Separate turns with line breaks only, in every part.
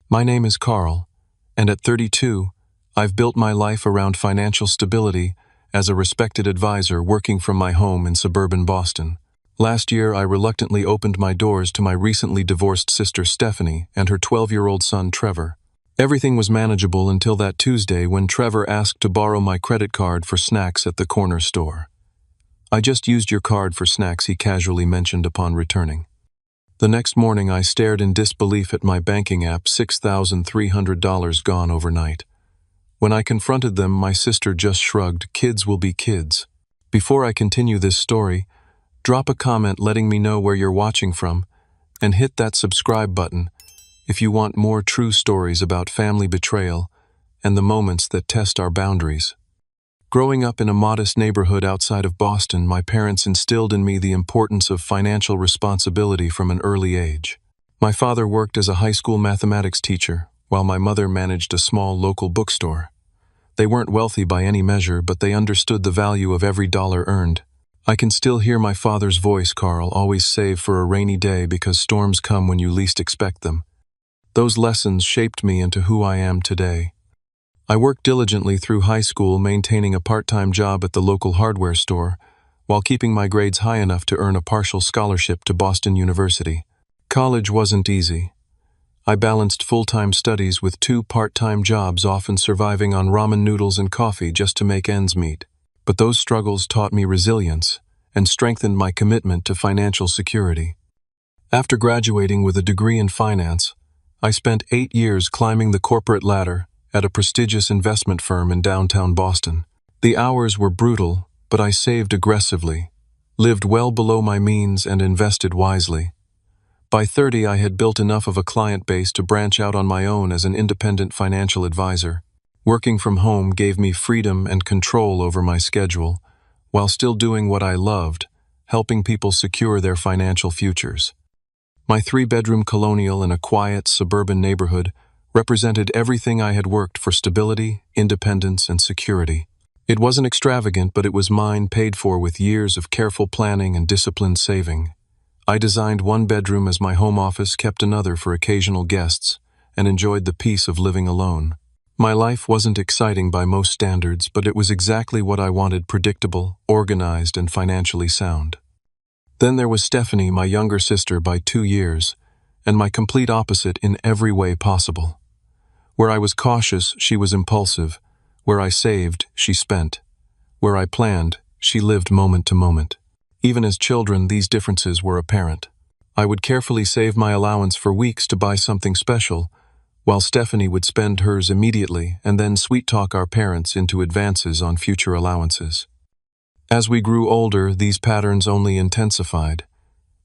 My name is Carl, and at 32, I've built my life around financial stability as a respected advisor working from my home in suburban Boston. Last year, I reluctantly opened my doors to my recently divorced sister Stephanie and her 12-year-old son Trevor. Everything was manageable until that Tuesday when Trevor asked to borrow my credit card for snacks at the corner store. "I just used your card for snacks," he casually mentioned upon returning. The next morning, I stared in disbelief at my banking app, $6,300 gone overnight. When I confronted them, my sister just shrugged. Kids will be kids. Before I continue this story, drop a comment letting me know where you're watching from, and hit that subscribe button if you want more true stories about family betrayal and the moments that test our boundaries. Growing up in a modest neighborhood outside of Boston, my parents instilled in me the importance of financial responsibility from an early age. My father worked as a high school mathematics teacher, while my mother managed a small local bookstore. They weren't wealthy by any measure, but they understood the value of every dollar earned. I can still hear my father's voice, "Carl, always save for a rainy day because storms come when you least expect them." Those lessons shaped me into who I am today. I worked diligently through high school, maintaining a part-time job at the local hardware store, while keeping my grades high enough to earn a partial scholarship to Boston University. College wasn't easy. I balanced full-time studies with 2 part-time jobs, often surviving on ramen noodles and coffee just to make ends meet. But those struggles taught me resilience and strengthened my commitment to financial security. After graduating with a degree in finance, I spent 8 years climbing the corporate ladder at a prestigious investment firm in downtown Boston. The hours were brutal, but I saved aggressively, lived well below my means, and invested wisely. By 30, I had built enough of a client base to branch out on my own as an independent financial advisor. Working from home gave me freedom and control over my schedule, while still doing what I loved, helping people secure their financial futures. My 3-bedroom colonial in a quiet, suburban neighborhood represented everything I had worked for: stability, independence, and security. It wasn't extravagant, but it was mine, paid for with years of careful planning and disciplined saving. I designed one bedroom as my home office, kept another for occasional guests, and enjoyed the peace of living alone. My life wasn't exciting by most standards, but it was exactly what I wanted: predictable, organized, and financially sound. Then there was Stephanie, my younger sister by 2 years, and my complete opposite in every way possible. Where I was cautious, she was impulsive. Where I saved, she spent. Where I planned, she lived moment to moment. Even as children, these differences were apparent. I would carefully save my allowance for weeks to buy something special, while Stephanie would spend hers immediately and then sweet-talk our parents into advances on future allowances. As we grew older, these patterns only intensified.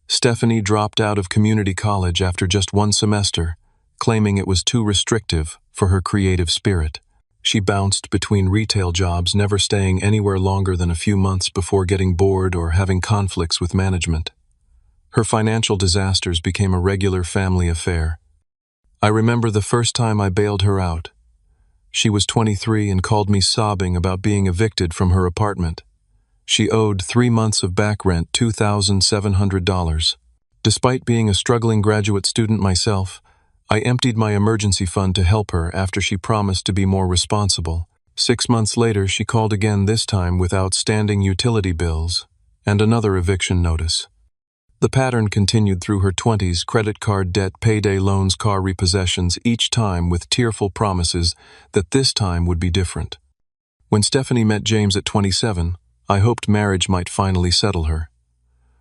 Stephanie dropped out of community college after just 1 semester, claiming it was too restrictive for her creative spirit. She bounced between retail jobs, never staying anywhere longer than a few months before getting bored or having conflicts with management. Her financial disasters became a regular family affair. I remember the first time I bailed her out. She was 23 and called me sobbing about being evicted from her apartment. She owed 3 months of back rent, $2,700. Despite being a struggling graduate student myself, I emptied my emergency fund to help her after she promised to be more responsible. 6 months later, she called again, this time with outstanding utility bills and another eviction notice. The pattern continued through her 20s: credit card debt, payday loans, car repossessions, each time with tearful promises that this time would be different. When Stephanie met James at 27, I hoped marriage might finally settle her.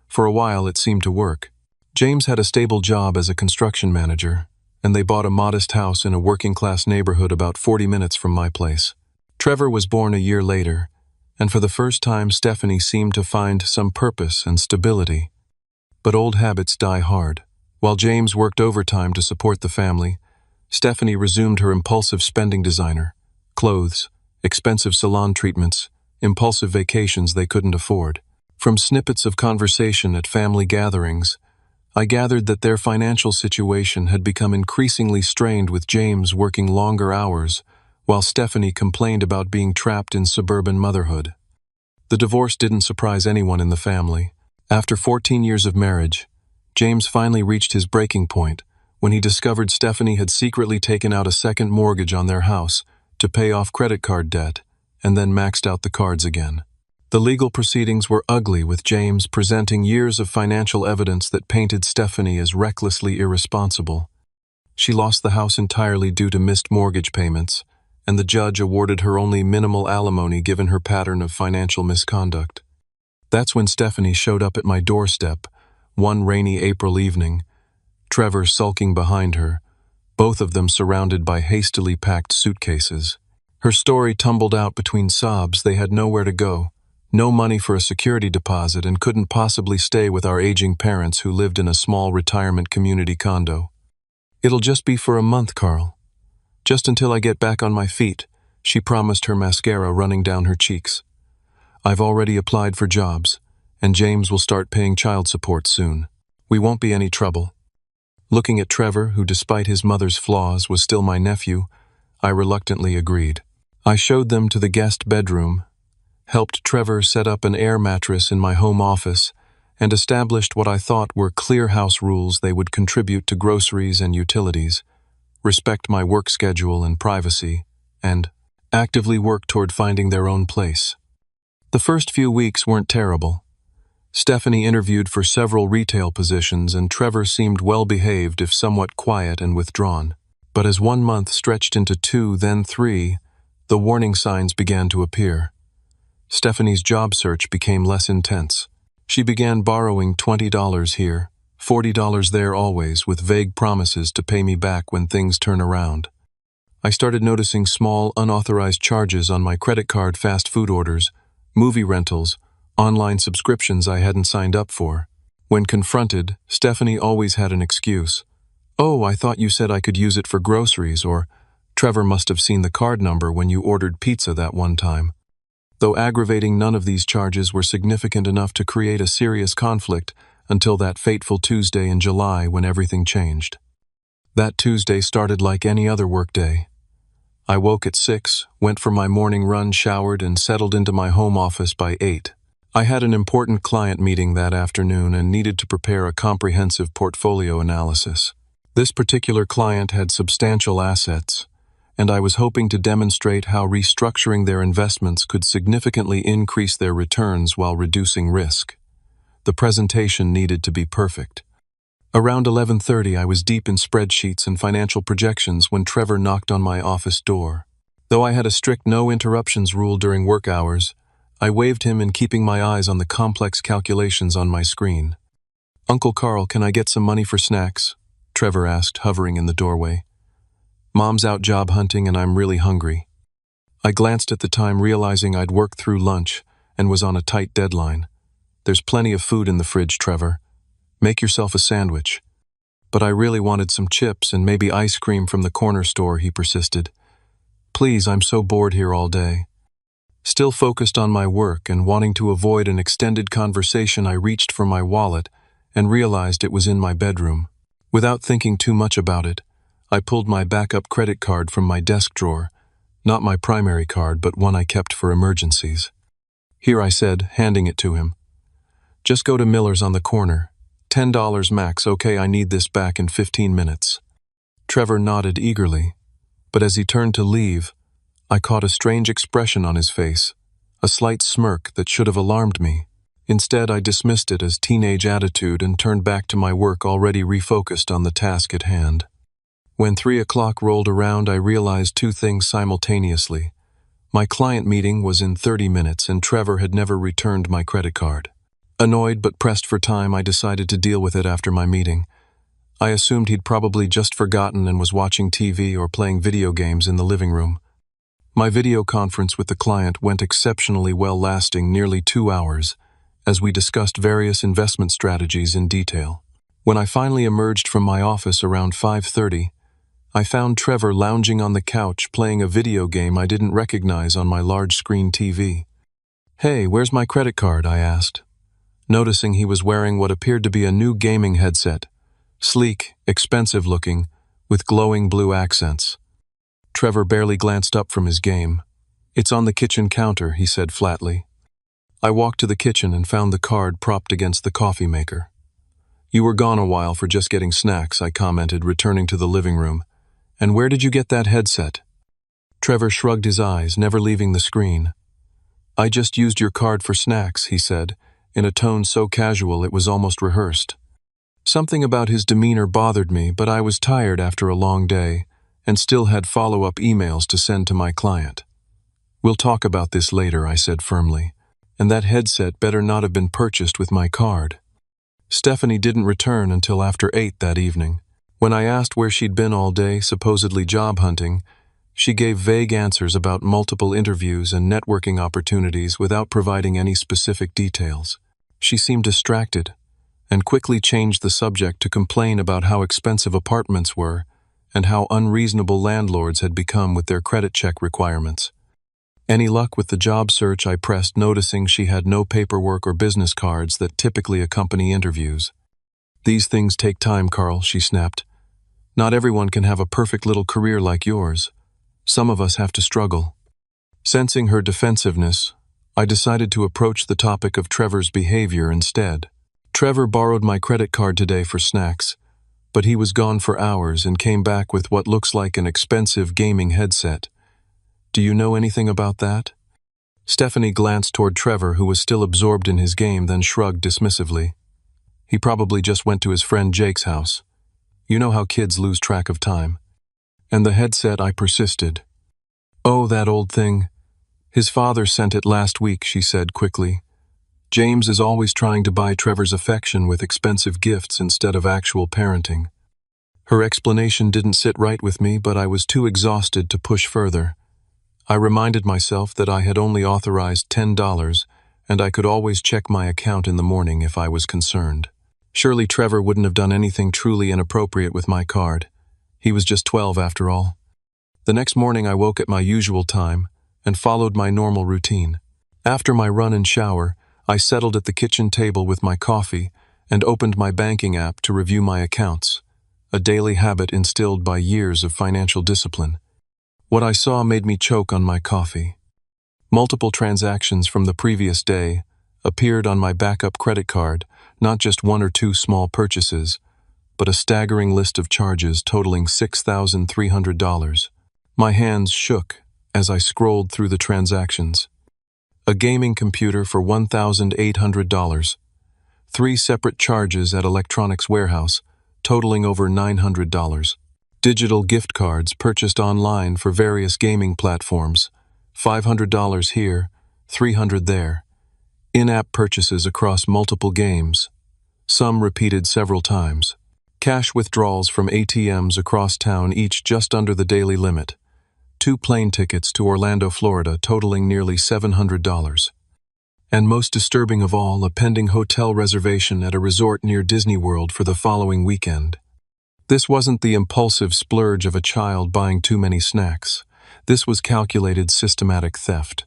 For a while, it seemed to work. James had a stable job as a construction manager, and they bought a modest house in a working-class neighborhood about 40 minutes from my place. Trevor was born a year later, and for the first time, Stephanie seemed to find some purpose and stability. But old habits die hard. While James worked overtime to support the family, Stephanie resumed her impulsive spending: designer, clothes, expensive salon treatments, impulsive vacations they couldn't afford. From snippets of conversation at family gatherings, I gathered that their financial situation had become increasingly strained, with James working longer hours, while Stephanie complained about being trapped in suburban motherhood. The divorce didn't surprise anyone in the family. After 14 years of marriage, James finally reached his breaking point when he discovered Stephanie had secretly taken out a second mortgage on their house to pay off credit card debt and then maxed out the cards again. The legal proceedings were ugly, with James presenting years of financial evidence that painted Stephanie as recklessly irresponsible. She lost the house entirely due to missed mortgage payments, and the judge awarded her only minimal alimony given her pattern of financial misconduct. That's when Stephanie showed up at my doorstep, one rainy April evening, Trevor sulking behind her, both of them surrounded by hastily packed suitcases. Her story tumbled out between sobs. They had nowhere to go, no money for a security deposit, and couldn't possibly stay with our aging parents who lived in a small retirement community condo. "It'll just be for a month, Carl. Just until I get back on my feet," she promised, her mascara running down her cheeks. "I've already applied for jobs, and James will start paying child support soon. We won't be any trouble." Looking at Trevor, who despite his mother's flaws was still my nephew, I reluctantly agreed. I showed them to the guest bedroom, helped Trevor set up an air mattress in my home office, and established what I thought were clear house rules. They would contribute to groceries and utilities, respect my work schedule and privacy, and actively work toward finding their own place. The first few weeks weren't terrible. Stephanie interviewed for several retail positions, and Trevor seemed well-behaved if somewhat quiet and withdrawn. But as 1 month stretched into 2, then 3, the warning signs began to appear. Stephanie's job search became less intense. She began borrowing $20 here, $40 there always, with vague promises to pay me back when things turn around. I started noticing small, unauthorized charges on my credit card, fast food orders, movie rentals, online subscriptions I hadn't signed up for. When confronted, Stephanie always had an excuse. "Oh, I thought you said I could use it for groceries," or "Trevor must have seen the card number when you ordered pizza that one time." Though aggravating, none of these charges were significant enough to create a serious conflict until that fateful Tuesday in July when everything changed. That Tuesday started like any other workday. I woke at 6, went for my morning run, showered, and settled into my home office by 8. I had an important client meeting that afternoon and needed to prepare a comprehensive portfolio analysis. This particular client had substantial assets, and I was hoping to demonstrate how restructuring their investments could significantly increase their returns while reducing risk. The presentation needed to be perfect. Around 11:30, I was deep in spreadsheets and financial projections when Trevor knocked on my office door. Though I had a strict no interruptions rule during work hours, I waved him in, keeping my eyes on the complex calculations on my screen. "Uncle Carl, can I get some money for snacks?" Trevor asked, hovering in the doorway. "Mom's out job hunting and I'm really hungry." I glanced at the time, realizing I'd worked through lunch and was on a tight deadline. "There's plenty of food in the fridge, Trevor. Make yourself a sandwich." "But I really wanted some chips and maybe ice cream from the corner store," he persisted. "Please, I'm so bored here all day." Still focused on my work and wanting to avoid an extended conversation, I reached for my wallet and realized it was in my bedroom. Without thinking too much about it, I pulled my backup credit card from my desk drawer, not my primary card, but one I kept for emergencies. "Here," I said, handing it to him. "Just go to Miller's on the corner. $10 max, okay? I need this back in 15 minutes. Trevor nodded eagerly, but as he turned to leave, I caught a strange expression on his face, a slight smirk that should have alarmed me. Instead, I dismissed it as teenage attitude and turned back to my work, already refocused on the task at hand. When 3 o'clock rolled around, I realized 2 things simultaneously. My client meeting was in 30 minutes, and Trevor had never returned my credit card. Annoyed but pressed for time, I decided to deal with it after my meeting. I assumed he'd probably just forgotten and was watching TV or playing video games in the living room. My video conference with the client went exceptionally well, lasting nearly 2 hours, as we discussed various investment strategies in detail. When I finally emerged from my office around 5:30, I found Trevor lounging on the couch playing a video game I didn't recognize on my large-screen TV. "Hey, where's my credit card?" I asked, noticing he was wearing what appeared to be a new gaming headset, sleek, expensive-looking, with glowing blue accents. Trevor barely glanced up from his game. "It's on the kitchen counter," he said flatly. I walked to the kitchen and found the card propped against the coffee maker. You were gone a while for just getting snacks, I commented, returning to the living room. And where did you get that headset? Trevor shrugged his eyes, never leaving the screen. I just used your card for snacks, he said, in a tone so casual it was almost rehearsed. Something about his demeanor bothered me, but I was tired after a long day and still had follow-up emails to send to my client. We'll talk about this later, I said firmly, and that headset better not have been purchased with my card. Stephanie didn't return until after 8 that evening. When I asked where she'd been all day, supposedly job hunting, she gave vague answers about multiple interviews and networking opportunities without providing any specific details. She seemed distracted and quickly changed the subject to complain about how expensive apartments were and how unreasonable landlords had become with their credit check requirements. Any luck with the job search, I pressed, noticing she had no paperwork or business cards that typically accompany interviews. These things take time, Carl, she snapped. Not everyone can have a perfect little career like yours. Some of us have to struggle. Sensing her defensiveness, I decided to approach the topic of Trevor's behavior instead. Trevor borrowed my credit card today for snacks, but he was gone for hours and came back with what looks like an expensive gaming headset. Do you know anything about that? Stephanie glanced toward Trevor, who was still absorbed in his game, then shrugged dismissively. He probably just went to his friend Jake's house. You know how kids lose track of time. And the headset, I persisted. Oh, that old thing. His father sent it last week, she said quickly. James is always trying to buy Trevor's affection with expensive gifts instead of actual parenting. Her explanation didn't sit right with me, but I was too exhausted to push further. I reminded myself that I had only authorized $10, and I could always check my account in the morning if I was concerned. Surely Trevor wouldn't have done anything truly inappropriate with my card. He was just 12 after all. The next morning I woke at my usual time and followed my normal routine. After my run and shower, I settled at the kitchen table with my coffee and opened my banking app to review my accounts, a daily habit instilled by years of financial discipline. What I saw made me choke on my coffee. Multiple transactions from the previous day appeared on my backup credit card, not just one or two small purchases, but a staggering list of charges totaling $6,300. My hands shook as I scrolled through the transactions. A gaming computer for $1,800. 3 separate charges at electronics warehouse, totaling over $900. Digital gift cards purchased online for various gaming platforms, $500 here, $300 there. In-app purchases across multiple games, some repeated several times. Cash withdrawals from ATMs across town, each just under the daily limit. 2 plane tickets to Orlando, Florida, totaling nearly $700. And most disturbing of all, a pending hotel reservation at a resort near Disney World for the following weekend. This wasn't the impulsive splurge of a child buying too many snacks. This was calculated, systematic theft.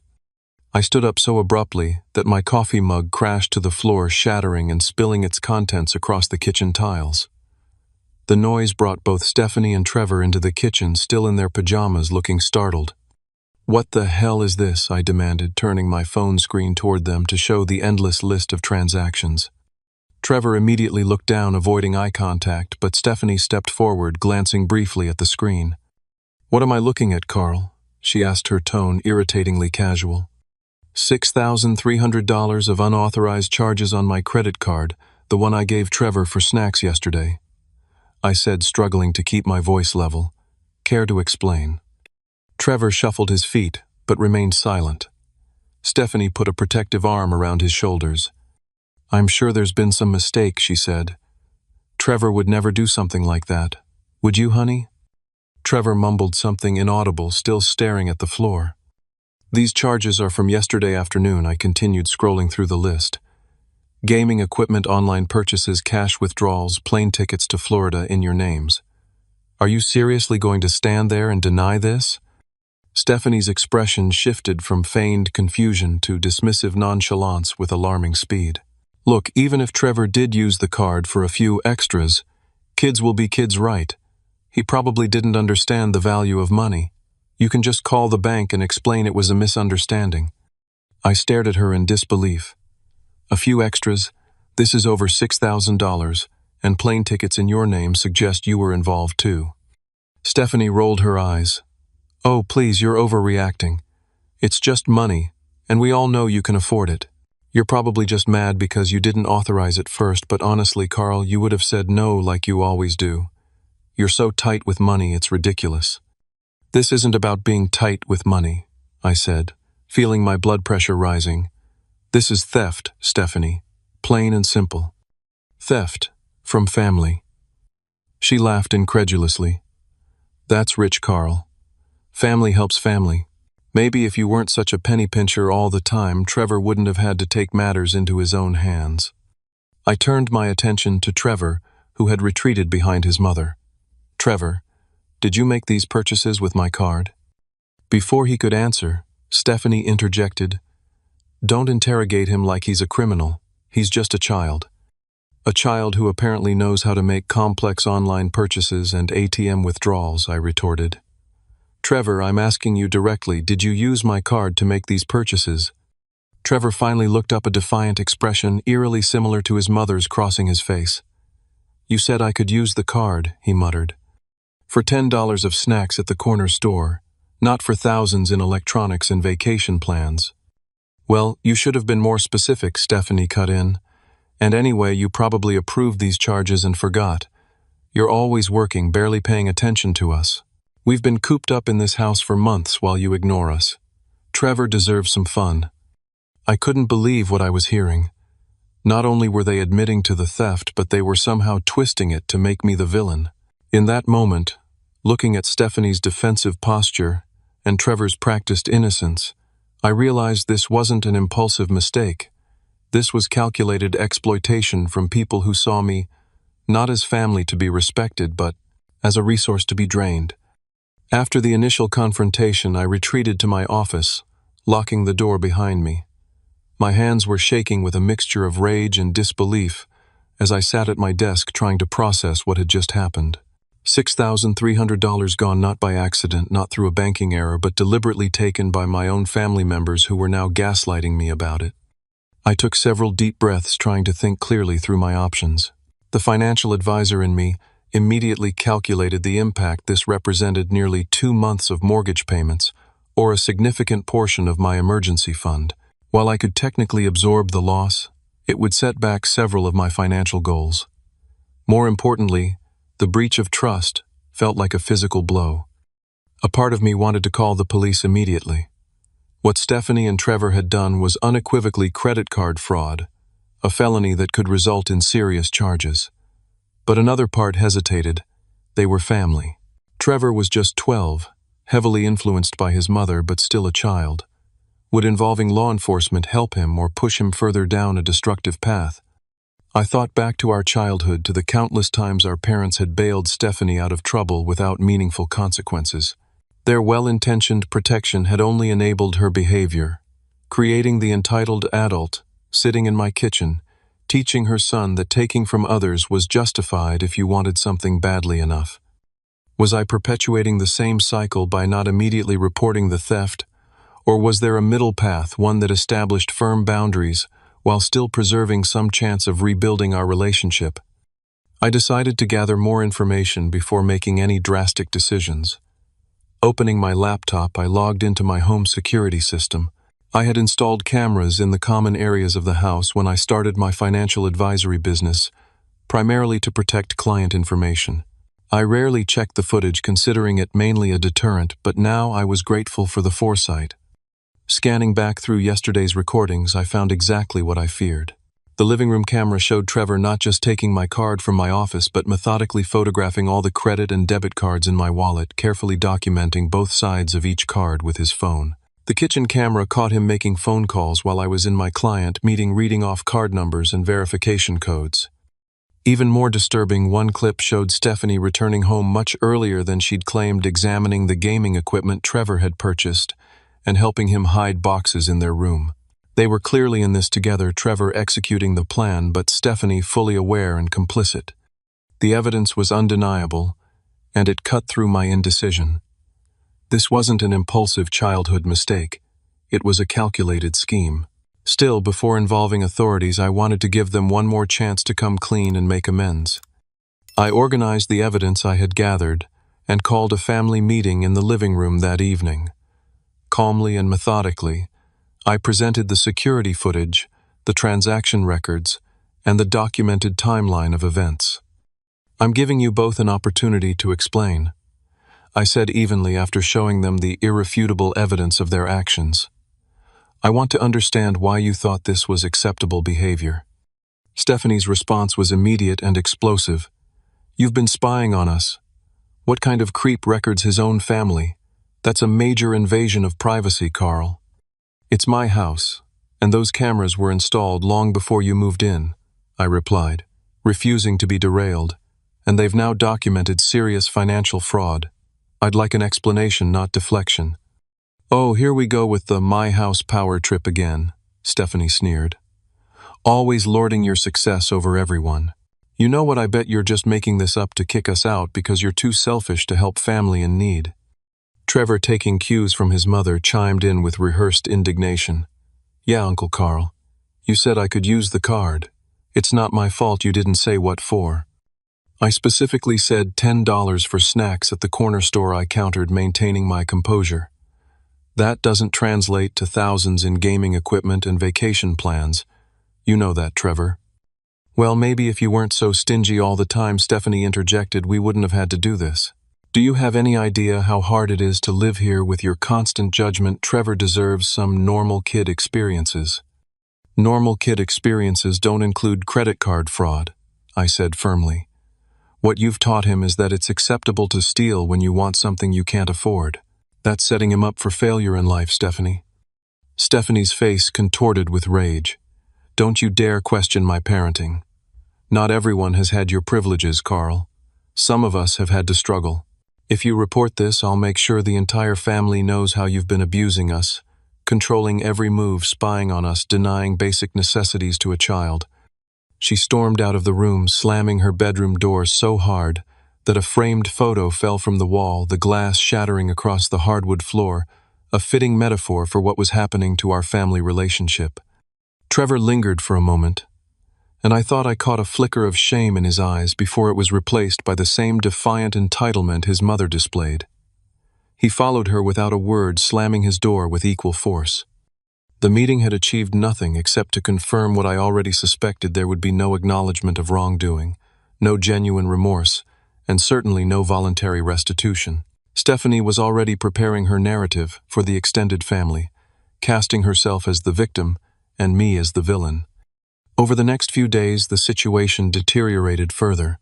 I stood up so abruptly that my coffee mug crashed to the floor, shattering and spilling its contents across the kitchen tiles. The noise brought both Stephanie and Trevor into the kitchen, still in their pajamas, looking startled. What the hell is this? I demanded, turning my phone screen toward them to show the endless list of transactions. Trevor immediately looked down, avoiding eye contact, but Stephanie stepped forward, glancing briefly at the screen. What am I looking at, Carl? She asked, her tone irritatingly casual. $6,300 of unauthorized charges on my credit card, the one I gave Trevor for snacks yesterday. I said, struggling to keep my voice level. Care to explain? Trevor shuffled his feet, but remained silent. Stephanie put a protective arm around his shoulders. I'm sure there's been some mistake, she said. Trevor would never do something like that. Would you, honey? Trevor mumbled something inaudible, still staring at the floor. These charges are from yesterday afternoon, I continued, scrolling through the list. Gaming equipment, online purchases, cash withdrawals, plane tickets to Florida in your names. Are you seriously going to stand there and deny this? Stephanie's expression shifted from feigned confusion to dismissive nonchalance with alarming speed. Look, even if Trevor did use the card for a few extras, kids will be kids, right? He probably didn't understand the value of money. You can just call the bank and explain it was a misunderstanding. I stared at her in disbelief. A few extras, this is over $6,000, and plane tickets in your name suggest you were involved too." Stephanie rolled her eyes. "Oh, please, you're overreacting. It's just money, and we all know you can afford it. You're probably just mad because you didn't authorize it first, but honestly, Carl, you would have said no like you always do. You're so tight with money, it's ridiculous." "This isn't about being tight with money," I said, feeling my blood pressure rising. "This is theft, Stephanie. Plain and simple. Theft from family." She laughed incredulously. "That's rich, Carl. Family helps family. Maybe if you weren't such a penny pincher all the time, Trevor wouldn't have had to take matters into his own hands." I turned my attention to Trevor, who had retreated behind his mother. "Trevor, did you make these purchases with my card?" Before he could answer, Stephanie interjected, "Don't interrogate him like he's a criminal. He's just a child." "A child who apparently knows how to make complex online purchases and ATM withdrawals," I retorted. "Trevor, I'm asking you directly, did you use my card to make these purchases?" Trevor finally looked up, a defiant expression eerily similar to his mother's crossing his face. "You said I could use the card," he muttered. "For $10 of snacks at the corner store, not for thousands in electronics and vacation plans." "Well, you should have been more specific," Stephanie cut in. "And anyway, you probably approved these charges and forgot. You're always working, barely paying attention to us. We've been cooped up in this house for months while you ignore us. Trevor deserves some fun." I couldn't believe what I was hearing. Not only were they admitting to the theft, but they were somehow twisting it to make me the villain. In that moment, looking at Stephanie's defensive posture and Trevor's practiced innocence, I realized this wasn't an impulsive mistake. This was calculated exploitation from people who saw me not as family to be respected, but as a resource to be drained. After the initial confrontation, I retreated to my office, locking the door behind me. My hands were shaking with a mixture of rage and disbelief as I sat at my desk trying to process what had just happened. $6,300 gone not by accident, not through a banking error, but deliberately taken by my own family members who were now gaslighting me about it. I took several deep breaths, trying to think clearly through my options. The financial advisor in me immediately calculated the impact this represented: nearly 2 months of mortgage payments, or a significant portion of my emergency fund. While I could technically absorb the loss, it would set back several of my financial goals. More importantly, the breach of trust felt like a physical blow. A part of me wanted to call the police immediately. What Stephanie and Trevor had done was unequivocally credit card fraud, a felony that could result in serious charges. But another part hesitated. They were family. Trevor was just 12, heavily influenced by his mother, but still a child. Would involving law enforcement help him or push him further down a destructive path? I thought back to our childhood, to the countless times our parents had bailed Stephanie out of trouble without meaningful consequences. Their well-intentioned protection had only enabled her behavior, creating the entitled adult sitting in my kitchen, teaching her son that taking from others was justified if you wanted something badly enough. Was I perpetuating the same cycle by not immediately reporting the theft? Or was there a middle path, one that established firm boundaries while still preserving some chance of rebuilding our relationship? I decided to gather more information before making any drastic decisions. Opening my laptop, I logged into my home security system. I had installed cameras in the common areas of the house when I started my financial advisory business, primarily to protect client information. I rarely checked the footage, considering it mainly a deterrent, but now I was grateful for the foresight. Scanning back through yesterday's recordings, I found exactly what I feared. The living room camera showed Trevor not just taking my card from my office, but methodically photographing all the credit and debit cards in my wallet, carefully documenting both sides of each card with his phone. The kitchen camera caught him making phone calls while I was in my client meeting, reading off card numbers and verification codes. Even more disturbing, one clip showed Stephanie returning home much earlier than she'd claimed, examining the gaming equipment Trevor had purchased and helping him hide boxes in their room. They were clearly in this together, Trevor executing the plan, but Stephanie fully aware and complicit. The evidence was undeniable, and it cut through my indecision. This wasn't an impulsive childhood mistake. It was a calculated scheme. Still, before involving authorities, I wanted to give them one more chance to come clean and make amends. I organized the evidence I had gathered and called a family meeting in the living room that evening. Calmly and methodically, I presented the security footage, the transaction records, and the documented timeline of events. "I'm giving you both an opportunity to explain," I said evenly after showing them the irrefutable evidence of their actions. "I want to understand why you thought this was acceptable behavior." Stephanie's response was immediate and explosive. "You've been spying on us. What kind of creep records his own family? That's a major invasion of privacy, Carl." "It's my house, and those cameras were installed long before you moved in," I replied, refusing to be derailed, "and they've now documented serious financial fraud. I'd like an explanation, not deflection." "Oh, here we go with the my house power trip again," Stephanie sneered. "Always lording your success over everyone. You know what, I bet you're just making this up to kick us out because you're too selfish to help family in need." Trevor, taking cues from his mother, chimed in with rehearsed indignation. "Yeah, Uncle Carl. You said I could use the card. It's not my fault you didn't say what for." "I specifically said $10 for snacks at the corner store," I countered, maintaining my composure. "That doesn't translate to thousands in gaming equipment and vacation plans. You know that, Trevor." "Well, maybe if you weren't so stingy all the time," Stephanie interjected, "we wouldn't have had to do this. Do you have any idea how hard it is to live here with your constant judgment? Trevor deserves some normal kid experiences." "Normal kid experiences don't include credit card fraud," I said firmly. "What you've taught him is that it's acceptable to steal when you want something you can't afford. That's setting him up for failure in life, Stephanie." Stephanie's face contorted with rage. "Don't you dare question my parenting. Not everyone has had your privileges, Carl. Some of us have had to struggle. If you report this, I'll make sure the entire family knows how you've been abusing us, controlling every move, spying on us, denying basic necessities to a child." She stormed out of the room, slamming her bedroom door so hard that a framed photo fell from the wall, the glass shattering across the hardwood floor, a fitting metaphor for what was happening to our family relationship. Trevor lingered for a moment, and I thought I caught a flicker of shame in his eyes before it was replaced by the same defiant entitlement his mother displayed. He followed her without a word, slamming his door with equal force. The meeting had achieved nothing except to confirm what I already suspected: there would be no acknowledgement of wrongdoing, no genuine remorse, and certainly no voluntary restitution. Stephanie was already preparing her narrative for the extended family, casting herself as the victim and me as the villain. Over the next few days, the situation deteriorated further.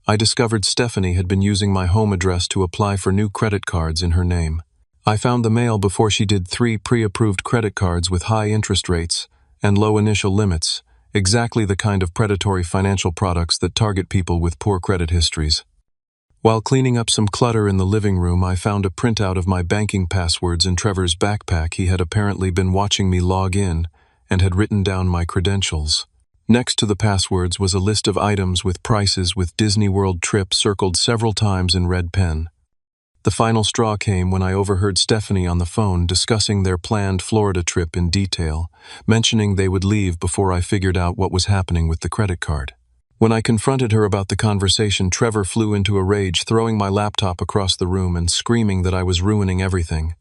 I discovered Stephanie had been using my home address to apply for new credit cards in her name. I found the mail before she did 3 pre-approved credit cards with high interest rates and low initial limits, exactly the kind of predatory financial products that target people with poor credit histories. While cleaning up some clutter in the living room, I found a printout of my banking passwords in Trevor's backpack. He had apparently been watching me log in and had written down my credentials. Next to the passwords was a list of items with prices, with Disney World trip circled several times in red pen. The final straw came when I overheard Stephanie on the phone discussing their planned Florida trip in detail, mentioning they would leave before I figured out what was happening with the credit card. When I confronted her about the conversation, Trevor flew into a rage, throwing my laptop across the room and screaming that I was ruining everything.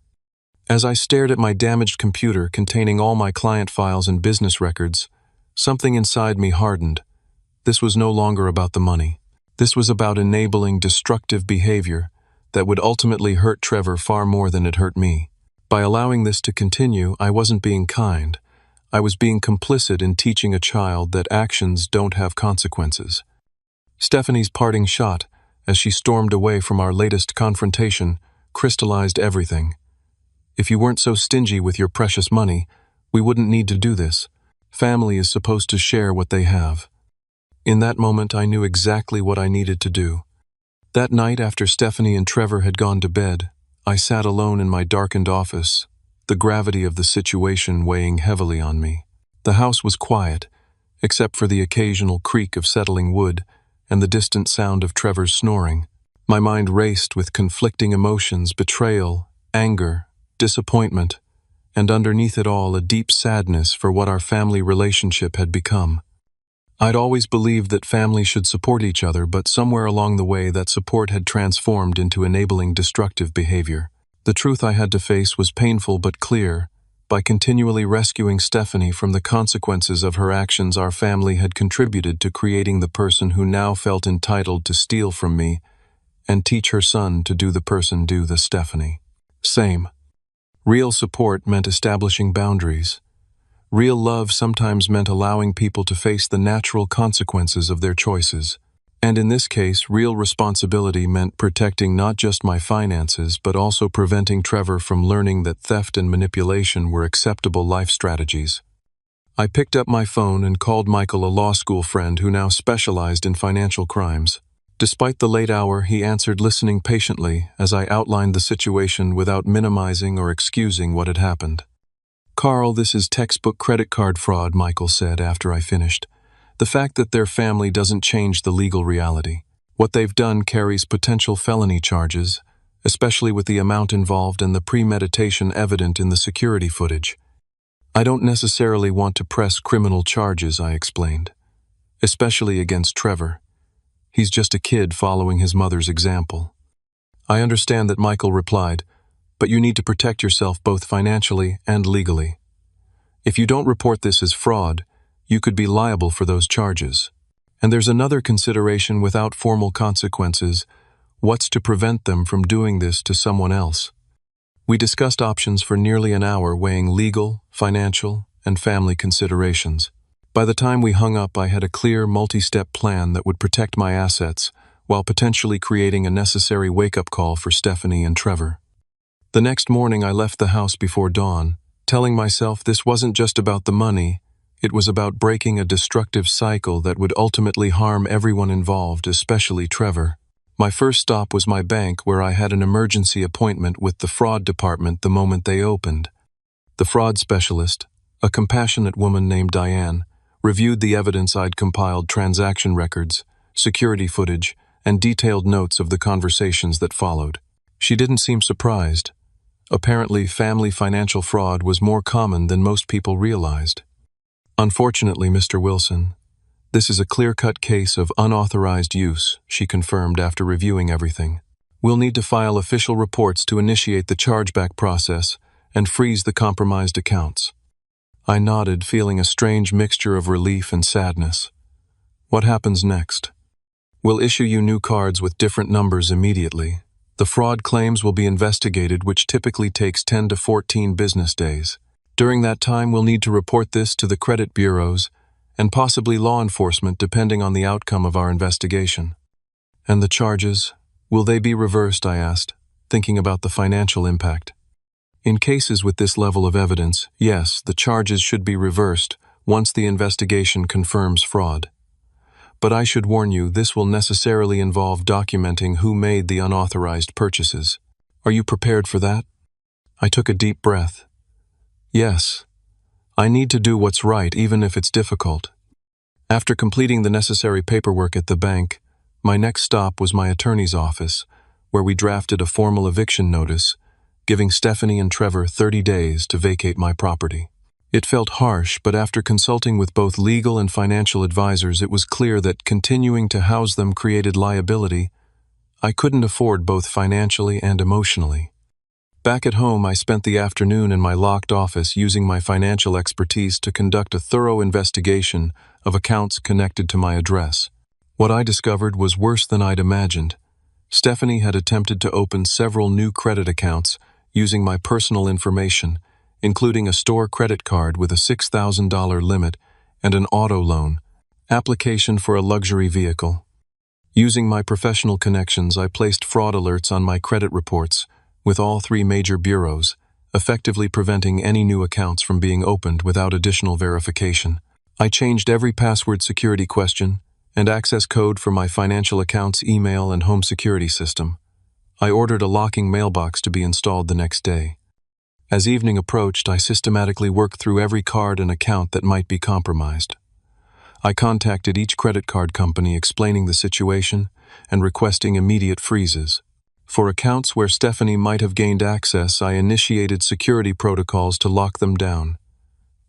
As I stared at my damaged computer containing all my client files and business records, something inside me hardened. This was no longer about the money. This was about enabling destructive behavior that would ultimately hurt Trevor far more than it hurt me. By allowing this to continue, I wasn't being kind. I was being complicit in teaching a child that actions don't have consequences. Stephanie's parting shot, as she stormed away from our latest confrontation, crystallized everything. "If you weren't so stingy with your precious money, we wouldn't need to do this. Family is supposed to share what they have." In that moment, I knew exactly what I needed to do. That night, after Stephanie and Trevor had gone to bed, I sat alone in my darkened office, the gravity of the situation weighing heavily on me. The house was quiet, except for the occasional creak of settling wood and the distant sound of Trevor's snoring. My mind raced with conflicting emotions: betrayal, anger, disappointment, and underneath it all, a deep sadness for what our family relationship had become. I'd always believed that families should support each other, but somewhere along the way that support had transformed into enabling destructive behavior. The truth I had to face was painful but clear. By continually rescuing Stephanie from the consequences of her actions, our family had contributed to creating the person who now felt entitled to steal from me and teach her son to do the Stephanie. Same. Real support meant establishing boundaries. Real love sometimes meant allowing people to face the natural consequences of their choices. And in this case, real responsibility meant protecting not just my finances, but also preventing Trevor from learning that theft and manipulation were acceptable life strategies. I picked up my phone and called Michael, a law school friend who now specialized in financial crimes. Despite the late hour, he answered, listening patiently as I outlined the situation without minimizing or excusing what had happened. "Carl, this is textbook credit card fraud," Michael said after I finished. "The fact that their family doesn't change the legal reality. What they've done carries potential felony charges, especially with the amount involved and the premeditation evident in the security footage. I don't necessarily want to press criminal charges," I explained, "especially against Trevor. He's just a kid following his mother's example." "I understand that," Michael replied, "but you need to protect yourself both financially and legally. If you don't report this as fraud, you could be liable for those charges. And there's another consideration without formal consequences: what's to prevent them from doing this to someone else?" We discussed options for nearly an hour, weighing legal, financial, and family considerations. By the time we hung up, I had a clear, multi-step plan that would protect my assets while potentially creating a necessary wake-up call for Stephanie and Trevor. The next morning, I left the house before dawn, telling myself this wasn't just about the money. It was about breaking a destructive cycle that would ultimately harm everyone involved, especially Trevor. My first stop was my bank, where I had an emergency appointment with the fraud department the moment they opened. The fraud specialist, a compassionate woman named Diane, reviewed the evidence I'd compiled: transaction records, security footage, and detailed notes of the conversations that followed. She didn't seem surprised. Apparently, family financial fraud was more common than most people realized. "Unfortunately, Mr. Wilson, this is a clear-cut case of unauthorized use," she confirmed after reviewing everything. "We'll need to file official reports to initiate the chargeback process and freeze the compromised accounts." I nodded, feeling a strange mixture of relief and sadness. "What happens next?" "We'll issue you new cards with different numbers immediately. The fraud claims will be investigated, which typically takes 10 to 14 business days. During that time, we'll need to report this to the credit bureaus and possibly law enforcement, depending on the outcome of our investigation." "And the charges, will they be reversed?" I asked, thinking about the financial impact. "In cases with this level of evidence, yes, the charges should be reversed once the investigation confirms fraud. But I should warn you, this will necessarily involve documenting who made the unauthorized purchases. Are you prepared for that?" I took a deep breath. "Yes. I need to do what's right, even if it's difficult." After completing the necessary paperwork at the bank, my next stop was my attorney's office, where we drafted a formal eviction notice, giving Stephanie and Trevor 30 days to vacate my property. It felt harsh, but after consulting with both legal and financial advisors, it was clear that continuing to house them created liability I couldn't afford, both financially and emotionally. Back at home, I spent the afternoon in my locked office using my financial expertise to conduct a thorough investigation of accounts connected to my address. What I discovered was worse than I'd imagined. Stephanie had attempted to open several new credit accounts using my personal information, including a store credit card with a $6,000 limit and an auto loan application for a luxury vehicle. Using my professional connections, I placed fraud alerts on my credit reports with all 3 major bureaus, effectively preventing any new accounts from being opened without additional verification. I changed every password security question and access code for my financial accounts, email, and home security system. I ordered a locking mailbox to be installed the next day. As evening approached, I systematically worked through every card and account that might be compromised. I contacted each credit card company explaining the situation and requesting immediate freezes. For accounts where Stephanie might have gained access, I initiated security protocols to lock them down.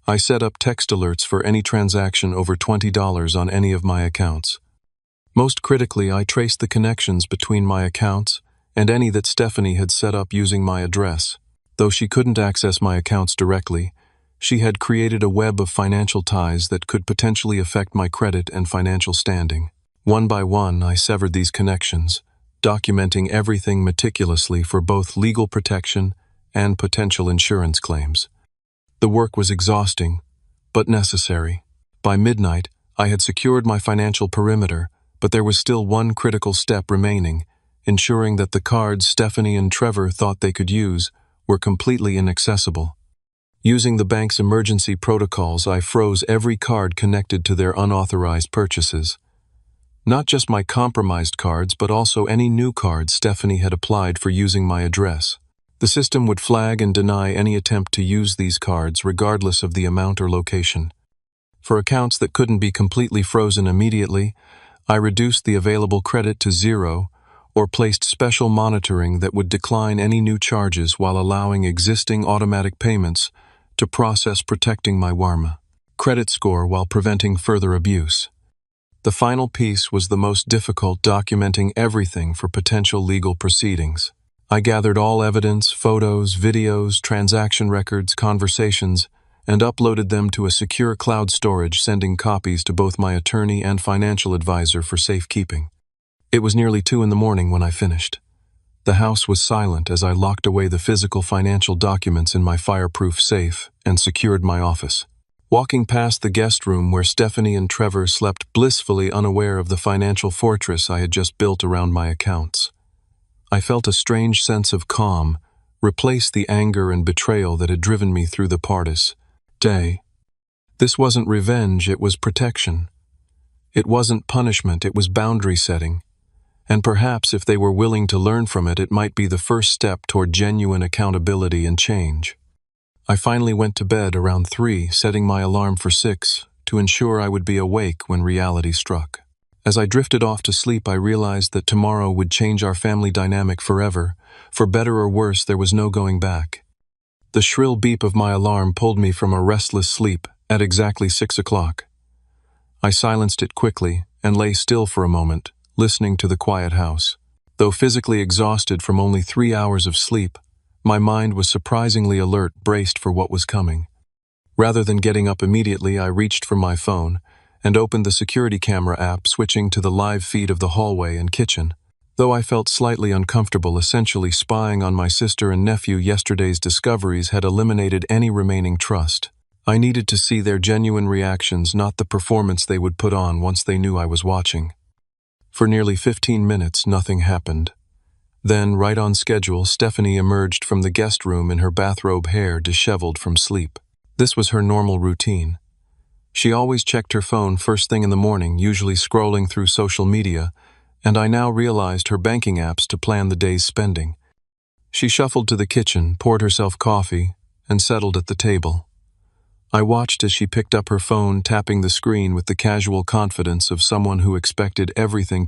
I set up text alerts for any transaction over $20 on any of my accounts. Most critically, I traced the connections between my accounts and any that Stephanie had set up using my address. Though she couldn't access my accounts directly, she had created a web of financial ties that could potentially affect my credit and financial standing. One by one, I severed these connections, documenting everything meticulously for both legal protection and potential insurance claims. The work was exhausting, but necessary. By midnight, I had secured my financial perimeter, but there was still one critical step remaining, ensuring that the cards Stephanie and Trevor thought they could use were completely inaccessible. Using the bank's emergency protocols, I froze every card connected to their unauthorized purchases. Not just my compromised cards, but also any new cards Stephanie had applied for using my address. The system would flag and deny any attempt to use these cards regardless of the amount or location. For accounts that couldn't be completely frozen immediately, I reduced the available credit to zero or placed special monitoring that would decline any new charges while allowing existing automatic payments to process, protecting my WARMA credit score while preventing further abuse. The final piece was the most difficult, documenting everything for potential legal proceedings. I gathered all evidence, photos, videos, transaction records, conversations, and uploaded them to a secure cloud storage, sending copies to both my attorney and financial advisor for safekeeping. It was nearly 2 a.m. when I finished. The house was silent as I locked away the physical financial documents in my fireproof safe and secured my office. Walking past the guest room where Stephanie and Trevor slept, blissfully unaware of the financial fortress I had just built around my accounts, I felt a strange sense of calm replace the anger and betrayal that had driven me through the pardus day. This wasn't revenge, it was protection. It wasn't punishment, it was boundary setting. And perhaps if they were willing to learn from it, it might be the first step toward genuine accountability and change. I finally went to bed around 3, setting my alarm for 6 to ensure I would be awake when reality struck. As I drifted off to sleep, I realized that tomorrow would change our family dynamic forever. For better or worse, there was no going back. The shrill beep of my alarm pulled me from a restless sleep at exactly 6 o'clock. I silenced it quickly and lay still for a moment, listening to the quiet house. Though physically exhausted from only 3 hours of sleep, my mind was surprisingly alert, braced for what was coming. Rather than getting up immediately, I reached for my phone and opened the security camera app, switching to the live feed of the hallway and kitchen. Though I felt slightly uncomfortable, essentially spying on my sister and nephew, yesterday's discoveries had eliminated any remaining trust. I needed to see their genuine reactions, not the performance they would put on once they knew I was watching. For nearly 15 minutes, nothing happened. Then, right on schedule, Stephanie emerged from the guest room in her bathrobe, hair disheveled from sleep. This was her normal routine. She always checked her phone first thing in the morning, usually scrolling through social media, and I now realized her banking apps to plan the day's spending. She shuffled to the kitchen, poured herself coffee, and settled at the table. I watched as she picked up her phone, tapping the screen with the casual confidence of someone who expected everything